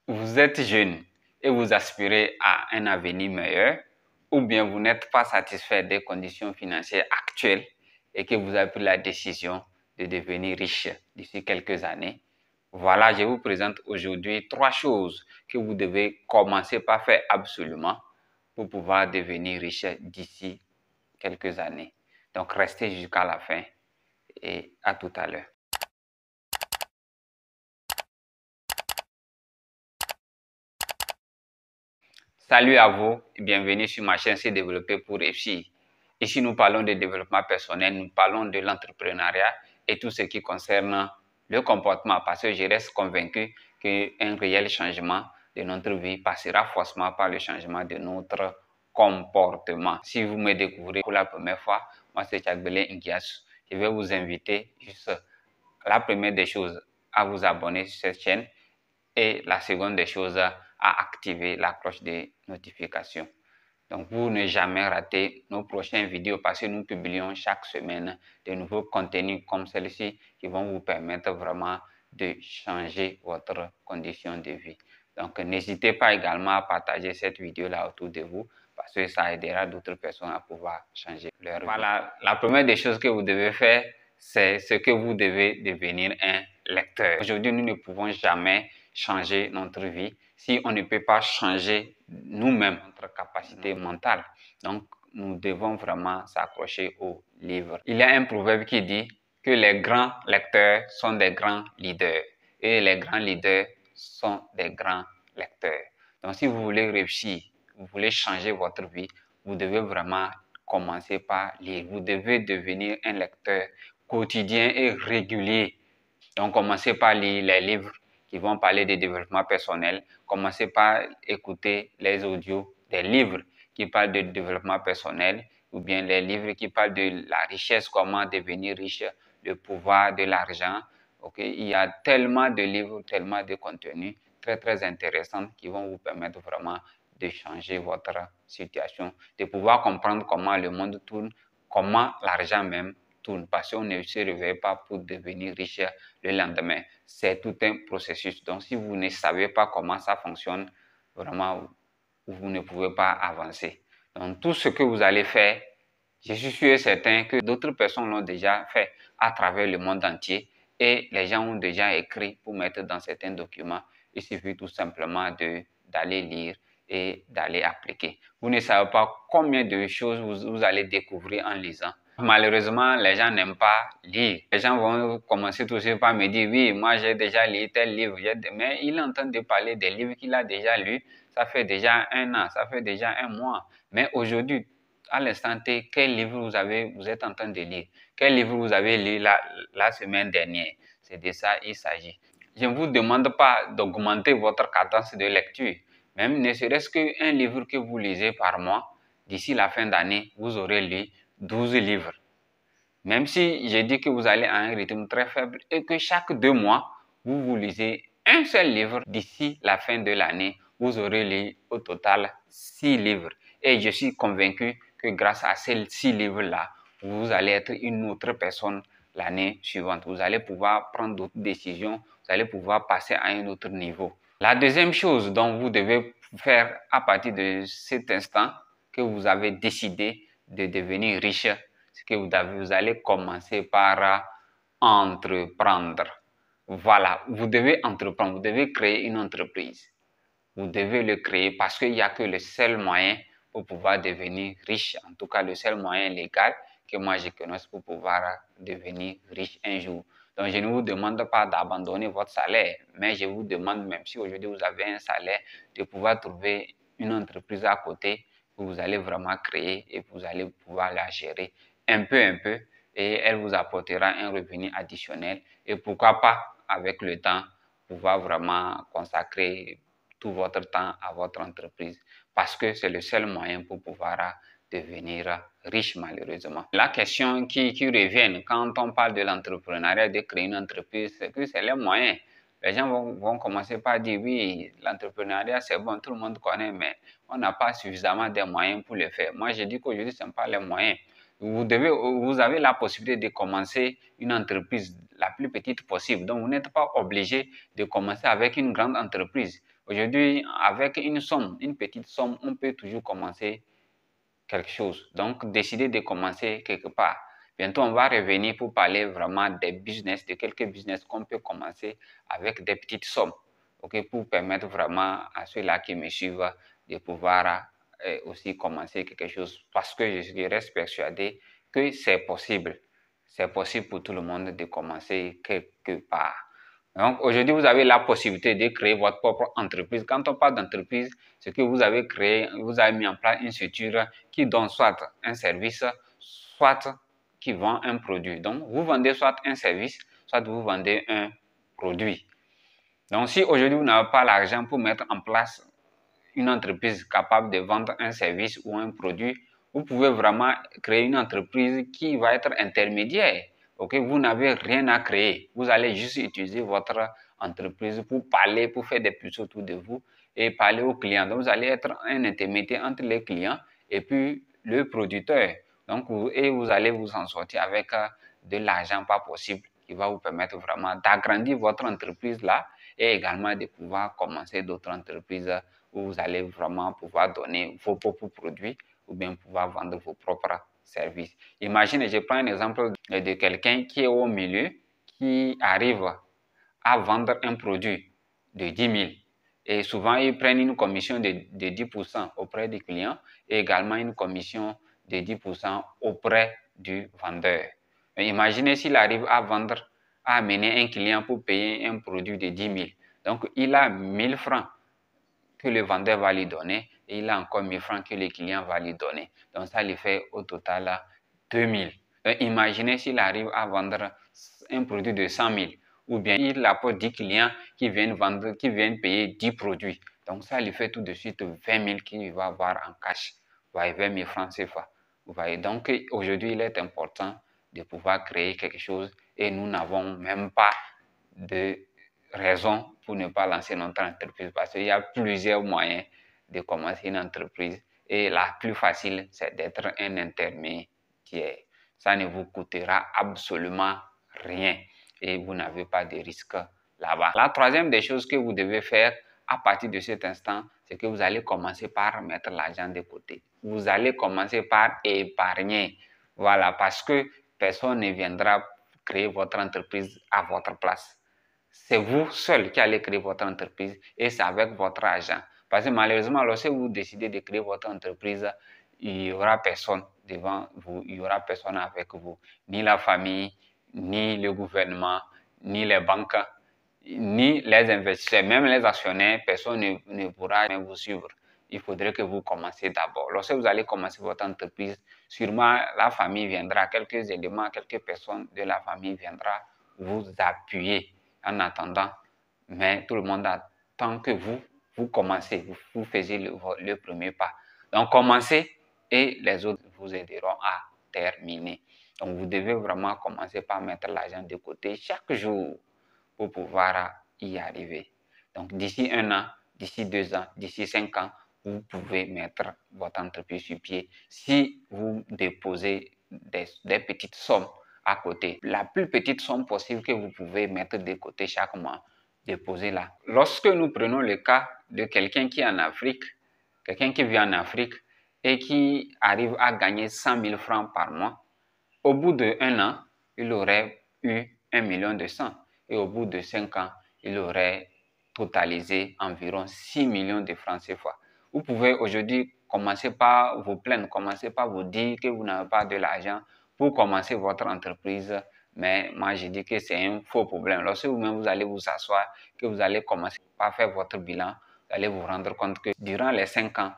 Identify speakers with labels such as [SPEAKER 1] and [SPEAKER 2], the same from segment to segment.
[SPEAKER 1] Vous êtes jeune et vous aspirez à un avenir meilleur, ou bien vous n'êtes pas satisfait des conditions financières actuelles et que vous avez pris la décision de devenir riche d'ici quelques années. Voilà, je vous présente aujourd'hui 3 choses que vous devez commencer par faire absolument pour pouvoir devenir riche d'ici quelques années. Donc, restez jusqu'à la fin et à tout à l'heure. Salut à vous et bienvenue sur ma chaîne C'est développer pour réussir. Ici, nous parlons de développement personnel, nous parlons de l'entrepreneuriat et tout ce qui concerne le comportement parce que je reste convaincu qu'un réel changement de notre vie passera forcément par le changement de notre comportement. Si vous me découvrez pour la première fois, moi c'est Tchagbele Ngiasu. Je vais vous inviter juste la première des choses à vous abonner sur cette chaîne et la seconde des choses à activer la cloche de notification. Donc, pour ne jamais rater nos prochaines vidéos parce que nous publions chaque semaine de nouveaux contenus comme celle-ci qui vont vous permettre vraiment de changer votre condition de vie. Donc, n'hésitez pas également à partager cette vidéo-là autour de vous parce que ça aidera d'autres personnes à pouvoir changer leur vie. Voilà, la première des choses que vous devez faire, c'est ce que vous devez devenir un lecteur. Aujourd'hui, nous ne pouvons jamais changer notre vie si on ne peut pas changer nous-mêmes notre capacité mentale. Donc, nous devons vraiment s'accrocher aux livres. Il y a un proverbe qui dit que les grands lecteurs sont des grands leaders et les grands leaders sont des grands lecteurs. Donc, si vous voulez réussir, vous voulez changer votre vie, vous devez vraiment commencer par lire. Vous devez devenir un lecteur quotidien et régulier. Donc, commencez par lire les livres qui vont parler de développement personnel. Commencez par écouter les audios des livres qui parlent de développement personnel ou bien les livres qui parlent de la richesse, comment devenir riche, le pouvoir de l'argent. Okay? Il y a tellement de livres, tellement de contenus très intéressants qui vont vous permettre vraiment de changer votre situation, de pouvoir comprendre comment le monde tourne, comment l'argent même tourne, parce qu'on ne se réveille pas pour devenir riche le lendemain. C'est tout un processus. Donc, si vous ne savez pas comment ça fonctionne, vraiment, vous ne pouvez pas avancer. Donc, tout ce que vous allez faire, je suis sûr et certain que d'autres personnes l'ont déjà fait à travers le monde entier et les gens ont déjà écrit pour mettre dans certains documents. Il suffit tout simplement d'aller lire et d'aller appliquer. Vous ne savez pas combien de choses vous allez découvrir en lisant. Malheureusement, les gens n'aiment pas lire. Les gens vont commencer tout de suite par me dire, oui, moi j'ai déjà lu tel livre, mais il est en train de parler des livres qu'il a déjà lus. Ça fait déjà 1 an, ça fait déjà 1 mois. Mais aujourd'hui, à l'instant T, quel livre vous êtes en train de lire? Quel livre vous avez lu la semaine dernière? C'est de ça il s'agit. Je ne vous demande pas d'augmenter votre cadence de lecture. Même ne serait-ce qu'un livre que vous lisez par mois, d'ici la fin d'année, vous aurez lu 12 livres. Même si je dis que vous allez à un rythme très faible et que chaque 2 mois, vous lisez un seul livre, d'ici la fin de l'année, vous aurez lu au total 6 livres. Et je suis convaincu que grâce à ces 6 livres-là, vous allez être une autre personne l'année suivante. Vous allez pouvoir prendre d'autres décisions, vous allez pouvoir passer à un autre niveau. La deuxième chose dont vous devez faire à partir de cet instant que vous avez décidé de devenir riche, c'est que vous allez commencer par entreprendre. Voilà, vous devez entreprendre, vous devez créer une entreprise. Vous devez le créer parce qu'il n'y a que le seul moyen pour pouvoir devenir riche, en tout cas le seul moyen légal que moi je connais pour pouvoir devenir riche un jour. Donc je ne vous demande pas d'abandonner votre salaire, mais je vous demande, même si aujourd'hui vous avez un salaire, de pouvoir trouver une entreprise à côté que vous allez vraiment créer et vous allez pouvoir la gérer un peu et elle vous apportera un revenu additionnel et pourquoi pas avec le temps pouvoir vraiment consacrer tout votre temps à votre entreprise parce que c'est le seul moyen pour pouvoir devenir riche malheureusement. La question qui revient quand on parle de l'entrepreneuriat, de créer une entreprise, c'est que c'est les moyens. Les gens vont commencer par dire oui, l'entrepreneuriat c'est bon, tout le monde connaît, mais on n'a pas suffisamment de moyens pour le faire. Moi je dis qu'aujourd'hui ce n'est pas les moyens. Vous avez la possibilité de commencer une entreprise la plus petite possible. Donc, vous n'êtes pas obligé de commencer avec une grande entreprise. Aujourd'hui, avec une somme, une petite somme, on peut toujours commencer quelque chose. Donc, décider de commencer quelque part. Bientôt, on va revenir pour parler vraiment des business, de quelques business qu'on peut commencer avec des petites sommes, ok, pour permettre vraiment à ceux-là qui me suivent de pouvoir aussi commencer quelque chose. Parce que je reste persuadé que c'est possible. C'est possible pour tout le monde de commencer quelque part. Donc, aujourd'hui, vous avez la possibilité de créer votre propre entreprise. Quand on parle d'entreprise, c'est que vous avez créé, vous avez mis en place une structure qui donne soit un service, soit qui vend un produit. Donc, vous vendez soit un service, soit vous vendez un produit. Donc, si aujourd'hui, vous n'avez pas l'argent pour mettre en place une entreprise capable de vendre un service ou un produit, vous pouvez vraiment créer une entreprise qui va être intermédiaire. Ok, vous n'avez rien à créer. Vous allez juste utiliser votre entreprise pour parler, pour faire des pubs autour de vous et parler aux clients. Donc, vous allez être un intermédiaire entre les clients et puis le producteur. Donc, vous allez vous en sortir avec de l'argent pas possible qui va vous permettre vraiment d'agrandir votre entreprise là et également de pouvoir commencer d'autres entreprises où vous allez vraiment pouvoir donner vos propres produits ou bien pouvoir vendre vos propres services. Imaginez, je prends un exemple de quelqu'un qui est au milieu, qui arrive à vendre un produit de 10 000. Et souvent, ils prennent une commission de 10% auprès du client et également une commission de 10% auprès du vendeur. Mais imaginez s'il arrive à vendre, à amener un client pour payer un produit de 10 000. Donc, il a 1000 francs que le vendeur va lui donner et il a encore 1000 francs que le client va lui donner. Donc, ça lui fait au total 2000. Donc, imaginez s'il arrive à vendre un produit de 100 000 ou bien il apporte 10 clients qui viennent vendre, qui viennent payer 10 produits. Donc, ça lui fait tout de suite 20 000 qu'il va avoir en cash. Vous voyez, 20 000 francs CFA. Vous voyez, donc aujourd'hui, il est important de pouvoir créer quelque chose et nous n'avons même pas de raison pour ne pas lancer notre entreprise parce qu'il y a plusieurs moyens de commencer une entreprise et la plus facile, c'est d'être un intermédiaire. Ça ne vous coûtera absolument rien et vous n'avez pas de risque là-bas. La troisième des choses que vous devez faire à partir de cet instant, c'est que vous allez commencer par mettre l'argent de côté. Vous allez commencer par épargner. Voilà, parce que personne ne viendra créer votre entreprise à votre place. C'est vous seul qui allez créer votre entreprise et c'est avec votre argent. Parce que malheureusement, lorsque vous décidez de créer votre entreprise, il n'y aura personne devant vous, il n'y aura personne avec vous, ni la famille, ni le gouvernement, ni les banques, ni les investisseurs, même les actionnaires, personne ne pourra vous suivre. Il faudrait que vous commenciez d'abord. Lorsque vous allez commencer votre entreprise, sûrement la famille viendra, quelques éléments, quelques personnes de la famille viendront vous appuyer en attendant. Mais tout le monde attend que vous commencez, vous faisiez le premier pas. Donc, commencez et les autres vous aideront à terminer. Donc, vous devez vraiment commencer par mettre l'argent de côté chaque jour pour pouvoir y arriver. Donc, d'ici 1 an, d'ici 2 ans, d'ici 5 ans, vous pouvez mettre votre entreprise sur pied si vous déposez des petites sommes à côté. La plus petite somme possible que vous pouvez mettre de côté chaque mois, déposez-la. Lorsque nous prenons le cas de quelqu'un qui est en Afrique, quelqu'un qui vit en Afrique et qui arrive à gagner 100 000 francs par mois, au bout d'1 an, il aurait eu 1 200 000 et au bout de 5 ans, il aurait totalisé environ 6 millions de francs CFA. Vous pouvez aujourd'hui commencer par vous plaindre, commencer par vous dire que vous n'avez pas de l'argent pour commencer votre entreprise, mais moi je dis que c'est un faux problème. Lorsque vous-même vous allez vous asseoir, que vous allez commencer par faire votre bilan, vous allez vous rendre compte que durant les 5 ans,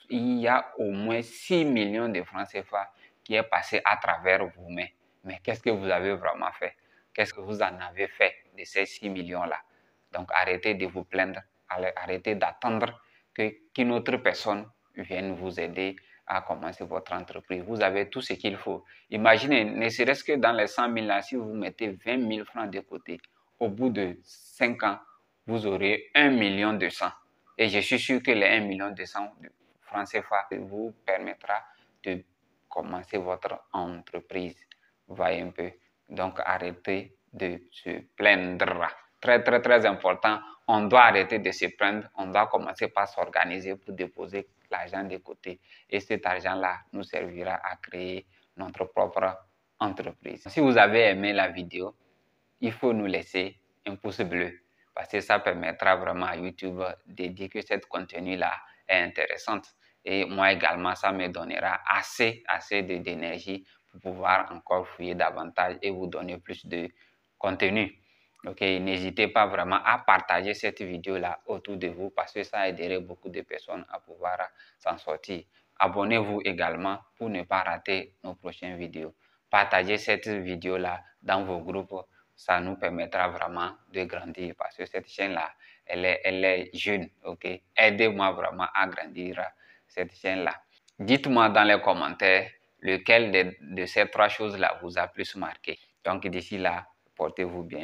[SPEAKER 1] il y a au moins 6 millions de francs CFA qui est passé à travers vous. Mais qu'est-ce que vous avez vraiment fait? Qu'est-ce que vous en avez fait de ces 6 millions-là? Donc, arrêtez de vous plaindre, arrêtez d'attendre qu'une autre personne vienne vous aider à commencer votre entreprise. Vous avez tout ce qu'il faut. Imaginez, ne serait-ce que dans les 100 000 là, si vous mettez 20 000 francs de côté, au bout de 5 ans, vous aurez 1 200 000. Et je suis sûr que les 1 200 000 francs CFA vous permettra de commencer votre entreprise. Voyez un peu. Donc, arrêtez de se plaindre. très important. On doit arrêter de se plaindre, on doit commencer par s'organiser pour déposer l'argent de côté. Et cet argent-là nous servira à créer notre propre entreprise. Si vous avez aimé la vidéo, il faut nous laisser un pouce bleu parce que ça permettra vraiment à YouTube de dire que cette contenu-là est intéressante. Et moi également, ça me donnera assez d'énergie pour pouvoir encore fouiller davantage et vous donner plus de contenu. Ok, n'hésitez pas vraiment à partager cette vidéo-là autour de vous parce que ça aiderait beaucoup de personnes à pouvoir s'en sortir. Abonnez-vous également pour ne pas rater nos prochaines vidéos. Partagez cette vidéo-là dans vos groupes, ça nous permettra vraiment de grandir parce que cette chaîne-là, elle est jeune, ok? Aidez-moi vraiment à grandir cette chaîne-là. Dites-moi dans les commentaires lequel de ces trois choses-là vous a plus marqué. Donc d'ici là, portez-vous bien.